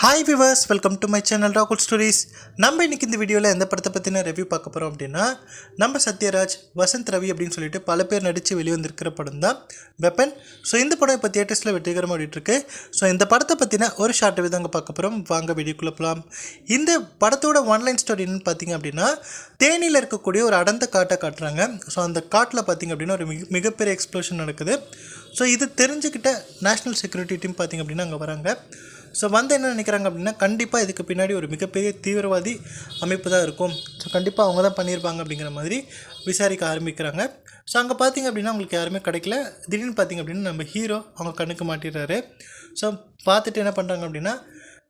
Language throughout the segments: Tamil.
Hi viewers, welcome to my channel ராகுல் ஸ்டோரிஸ். நம்ம இன்றைக்கி இந்த வீடியோவில் எந்த படத்தை பற்றின ரிவ்யூ பார்க்க போகிறோம் அப்படின்னா, நம்ம சத்யராஜ், வசந்த் ரவி அப்படின்னு சொல்லிட்டு பல பேர் நடித்து வெளிவந்திருக்கிற படம் தான் வெப்பன். ஸோ இந்த படம் இப்போ தியேட்டர்ஸில் வெற்றிகரமாக ஓடிட்டுருக்கு. ஸோ இந்த படத்தை பற்றின ஒரு ஷார்ட் ரிவ்யூ தாங்க பார்க்க போகிறோம். வாங்க வீடியோக்குள்ளே போகலாம். இந்த படத்தோட ஒன்லைன் ஸ்டோரி என்னன்னு பார்த்தீங்க அப்படின்னா, தேனியில் இருக்கக்கூடிய ஒரு அடர்ந்த காட்டை காட்டுறாங்க. ஸோ அந்த காட்டில் பார்த்தீங்க அப்படின்னா ஒரு மிகப்பெரிய எக்ஸ்ப்ளோஷன் நடக்குது. ஸோ இது தெரிஞ்சுக்கிட்ட நேஷ்னல் செக்யூரிட்டி டீம் பார்த்திங்க அப்படின்னா அங்கே வராங்க. ஸோ வந்து என்ன நினைக்கிறாங்க அப்படின்னா, கண்டிப்பாக இதுக்கு பின்னாடி ஒரு மிகப்பெரிய தீவிரவாதி அமைப்பு தான் இருக்கும். ஸோ கண்டிப்பாக அவங்க தான் பண்ணியிருப்பாங்க அப்படிங்கிற மாதிரி விசாரிக்க ஆரம்பிக்கிறாங்க. ஸோ அங்கே பார்த்திங்க அப்படின்னா அவங்களுக்கு யாருமே கிடைக்கல. திடீர்னு பார்த்திங்க அப்படின்னா நம்ம ஹீரோ அவங்க கண்ணுக்கு மாட்டிடுறாரு. ஸோ பார்த்துட்டு என்ன பண்ணுறாங்க அப்படின்னா,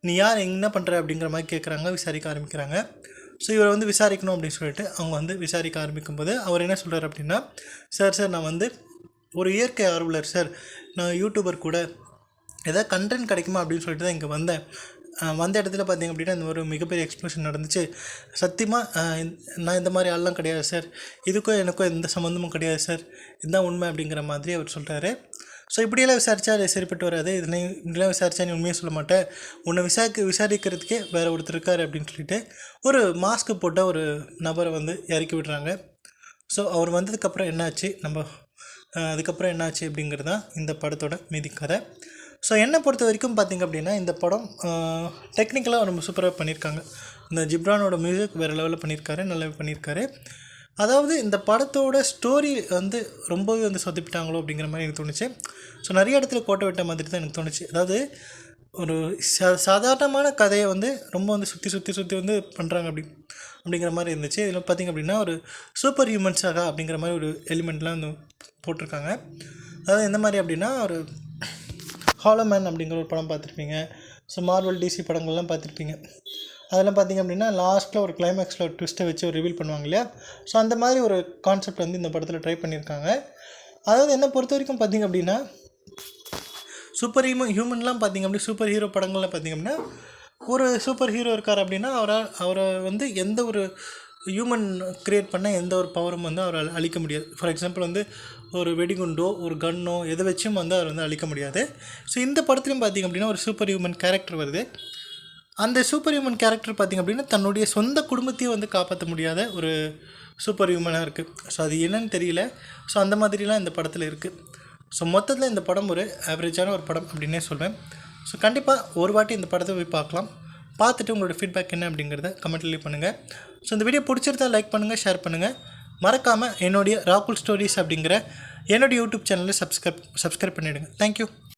நீ யார், என்ன பண்ணுற அப்படிங்கிற மாதிரி கேட்குறாங்க, விசாரிக்க ஆரம்பிக்கிறாங்க. ஸோ இவரை வந்து விசாரிக்கணும் அப்படின்னு சொல்லிட்டு அவங்க வந்து விசாரிக்க ஆரம்பிக்கும்போது அவர் என்ன சொல்கிறார் அப்படின்னா, சார் நான் வந்து ஒரு இயற்கை ஆர்வலர் சார், நான் யூடியூபர் கூட, ஏதாவது கண்டென்ட் கிடைக்குமா அப்படின்னு சொல்லிட்டு தான் இங்கே வந்த இடத்துல பார்த்திங்க அப்படின்னா இந்த ஒரு மிகப்பெரிய எக்ஸ்ப்ளோஷன் நடந்துச்சு. சத்தியமாக நான் இந்த மாதிரி ஆள்லாம் கிடையாது சார், இதுக்கும் எனக்கும் எந்த சம்மந்தமும் கிடையாது சார், இதுதான் உண்மை அப்படிங்கிற மாதிரி அவர் சொல்கிறாரு. ஸோ இப்படியெல்லாம் விசாரித்தா அது சரிப்பட்டு வராது, இப்படிலாம் விசாரித்தா நீ உண்மையாக சொல்ல மாட்டேன், உன்னை விசாரிக்கிறதுக்கே வேறு ஒருத்தர் இருக்கார் அப்படின்னு சொல்லிட்டு ஒரு மாஸ்க்கு போட்ட ஒரு நபரை வந்து இறக்கி விடுறாங்க. ஸோ அவர் வந்ததுக்கப்புறம் என்னாச்சு, அதுக்கப்புறம் என்னாச்சு அப்படிங்கிறது தான் இந்த படத்தோட மீதி கதை. ஸோ என்னை பொறுத்த வரைக்கும் பார்த்திங்க அப்படின்னா, இந்த படம் டெக்னிக்கலாக ரொம்ப சூப்பராக பண்ணியிருக்காங்க. இந்த ஜிப்ரானோட மியூசிக் வேறு லெவலில் பண்ணியிருக்காரு, நல்லாவே பண்ணியிருக்காரு. அதாவது இந்த படத்தோட ஸ்டோரி வந்து ரொம்பவே வந்து சொதப்பிட்டாங்களோ அப்படிங்கிற மாதிரி எனக்கு தோணுச்சு. ஸோ நிறைய இடத்துல கோட்டை விட்ட மாதிரி தான் எனக்கு தோணுச்சு. அதாவது ஒரு சாதாரணமான கதையை வந்து ரொம்ப வந்து சுற்றி வந்து பண்ணுறாங்க அப்படிங்கிற மாதிரி இருந்துச்சு. இதில் பார்த்திங்க அப்படின்னா ஒரு சூப்பர் ஹியூமன்ஸாக அப்படிங்கிற மாதிரி ஒரு எலிமெண்ட்லாம் வந்து போட்டிருக்காங்க. அதாவது எந்த மாதிரி அப்படின்னா, ஒரு ஹாலோமேன் அப்படிங்கிற ஒரு படம் பார்த்துருப்பீங்க. ஸோ மார்வல் டிசி படங்கள்லாம் பார்த்துருப்பீங்க. அதெல்லாம் பார்த்திங்க அப்படின்னா லாஸ்ட்டில் ஒரு கிளைமேக்ஸில் ஒரு ட்விஸ்ட்டை வச்சு ஒரு ரிவீல் பண்ணுவாங்க இல்லையா. ஸோ அந்த மாதிரி ஒரு கான்செப்ட் வந்து இந்த படத்தில் ட்ரை பண்ணியிருக்காங்க. அதாவது என்னை பொறுத்த வரைக்கும் பார்த்திங்க அப்படின்னா, சூப்பர் ஹியூமன்லாம் பார்த்திங்க அப்படின்னா, சூப்பர் ஹீரோ படங்கள்லாம் பார்த்திங்க அப்படின்னா, ஒரு சூப்பர் ஹீரோ இருக்கார் அப்படின்னா அவரை வந்து எந்த ஒரு ஹியூமன் க்ரியேட் பண்ண எந்த ஒரு பவரும் வந்து அவரை அழிக்க முடியாது. ஃபார் எக்ஸாம்பிள் வந்து ஒரு வெடிகுண்டோ ஒரு கன்னோ எதை வச்சும் வந்து அவர் வந்து அழிக்க முடியாது. ஸோ இந்த படத்துலையும் பார்த்திங்க அப்படின்னா ஒரு சூப்பர் ஹியூமன் கேரக்டர் வருது. அந்த சூப்பர் ஹியூமன் கேரக்டர் பார்த்திங்க அப்படின்னா தன்னுடைய சொந்த குடும்பத்தையும் வந்து காப்பாற்ற முடியாத ஒரு சூப்பர் ஹியூமனாக இருக்குது. ஸோ அது என்னன்னு தெரியல. ஸோ அந்த மாதிரிலாம் இந்த படத்தில் இருக்குது. ஸோ மொத்தத்தில் இந்த படம் ஒரு ஆவரேஜான ஒரு படம் அப்படின்னே சொல்வேன். ஸோ கண்டிப்பாக ஒரு வாட்டி இந்த படத்தை போய் பார்க்கலாம். பார்த்துட்டு உங்களோட ஃபீட்பேக் என்ன அப்படிங்கிறத கமெண்ட்டில் லீவ் பண்ணுங்கள். ஸோ இந்த வீடியோ பிடிச்சிருந்தால் லைக் பண்ணுங்கள், ஷேர் பண்ணுங்கள். மறக்காமல் என்னுடைய ராகுல் ஸ்டோரிஸ் அப்படிங்கிற என்னுடைய யூடியூப் சேனலை சப்ஸ்கிரைப் பண்ணிவிடுங்க. தேங்க்யூ.